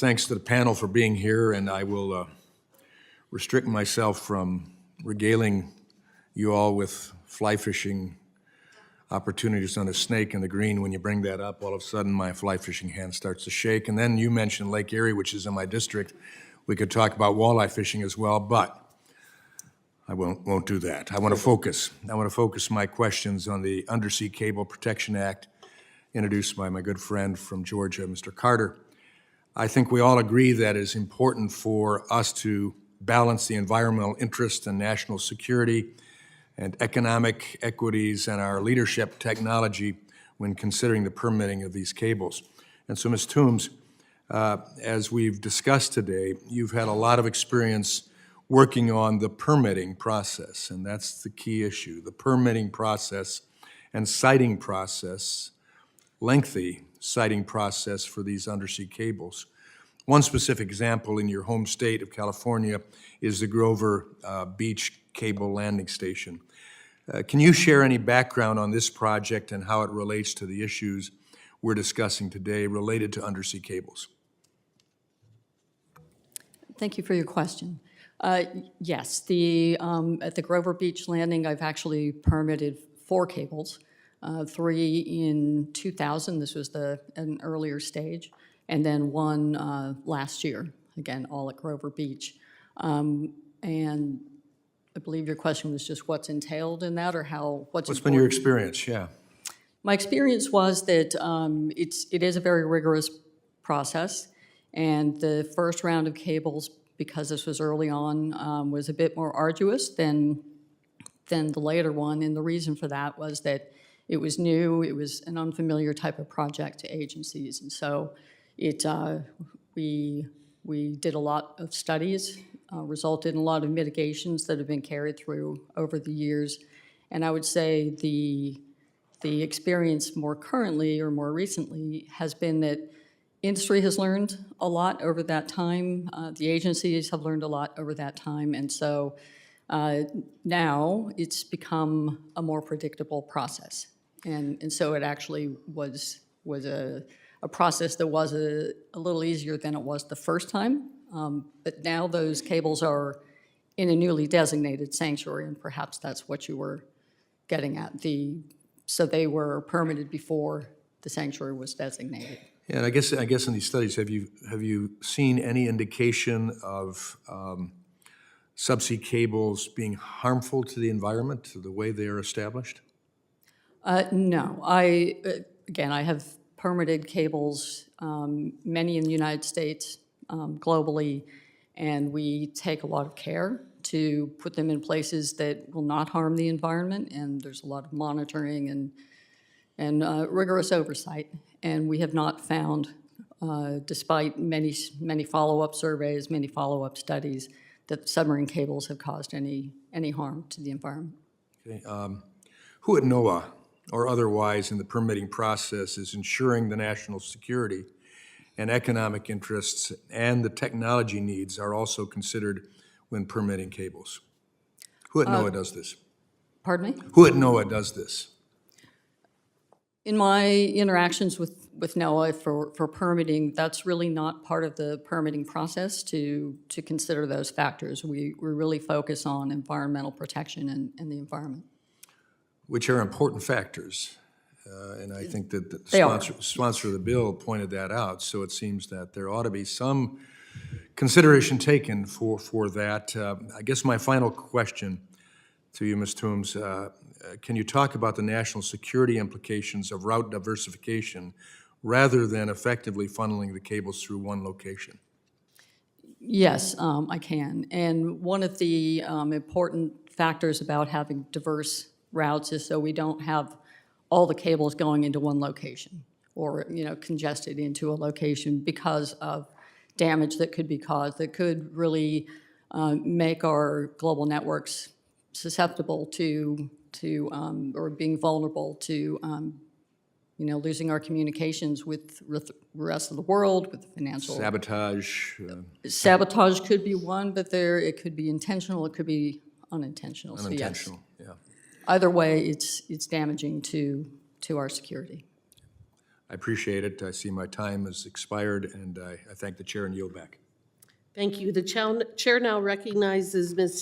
Thanks to the panel for being here, and I will restrict myself from regaling you all with fly fishing opportunities on a snake in the green. When you bring that up, all of a sudden my fly fishing hand starts to shake. And then you mentioned Lake Erie, which is in my district. We could talk about walleye fishing as well, but I won't do that. I want to focus. My questions on the Undersea Cable Protection Act introduced by my good friend from Georgia, Mr. Carter. I think we all agree that it's important for us to balance the environmental interest and national security and economic equities and our leadership technology when considering the permitting of these cables. And so, Ms. Toombs, as we've discussed today, you've had a lot of experience working on the permitting process, and that's the key issue, the permitting process and siting process, lengthy siting process for these undersea cables. One specific example in your home state of California is the Grover Beach Cable Landing Station. Can you share any background on this project and how it relates to the issues we're discussing today related to undersea cables? Thank you for your question. Yes, at the Grover Beach Landing, I've actually permitted 4 cables, 3 in 2000, this was an earlier stage, and then 1 last year, again, all at Grover Beach. And I believe your question was just what's entailed in that, or what's been your experience? Yeah. My experience was that it is a very rigorous process, and the first round of cables, because this was early on, was a bit more arduous than the later one, and the reason for that was that it was new, it was an unfamiliar type of project to agencies, and so we did a lot of studies, resulted in a lot of mitigations that have been carried through over the years, and I would say the experience more currently or more recently has been that industry has learned a lot over that time, the agencies have learned a lot over that time, and so now it's become a more predictable process. And so it actually was a process that was a little easier than it was the first time. But now those cables are in a newly designated sanctuary, and perhaps that's what you were getting at. So they were permitted before the sanctuary was designated. Yeah, and I guess in these studies, have you seen any indication of subsea cables being harmful to the environment, to the way they are established? No. I have permitted cables, many in the United States, globally, and we take a lot of care to put them in places that will not harm the environment, and there's a lot of monitoring and rigorous oversight, and we have not found, despite many follow-up surveys, many follow-up studies, that submarine cables have caused any harm to the environment. Okay. Who at NOAA or otherwise in the permitting process is ensuring the national security and economic interests and the technology needs are also considered when permitting cables? Who at NOAA does this? Pardon me? Who at NOAA does this? In my interactions with NOAA for permitting, that's really not part of the permitting process to consider those factors. We really focus on environmental protection and the environment. Which are important factors. And I think that the sponsor of the bill pointed that out, so it seems that there ought to be some consideration taken for that. I guess my final question to you, Ms. Toombs, can you talk about the national security implications of route diversification rather than effectively funneling the cables through one location? Yes, I can. And one of the important factors about having diverse routes is so we don't have all the cables going into one location or congested into a location because of damage that could be caused that could really make our global networks susceptible to or being vulnerable to losing our communications with the rest of the world, with financial sabotage. Sabotage could be one, but it could be intentional, it could be unintentional. Unintentional, so yes. Yeah. Either way, it's damaging to our security. appreciate it. I see my time has expired, and I thank the chair and yield back. Thank you. The chair now recognizes Ms.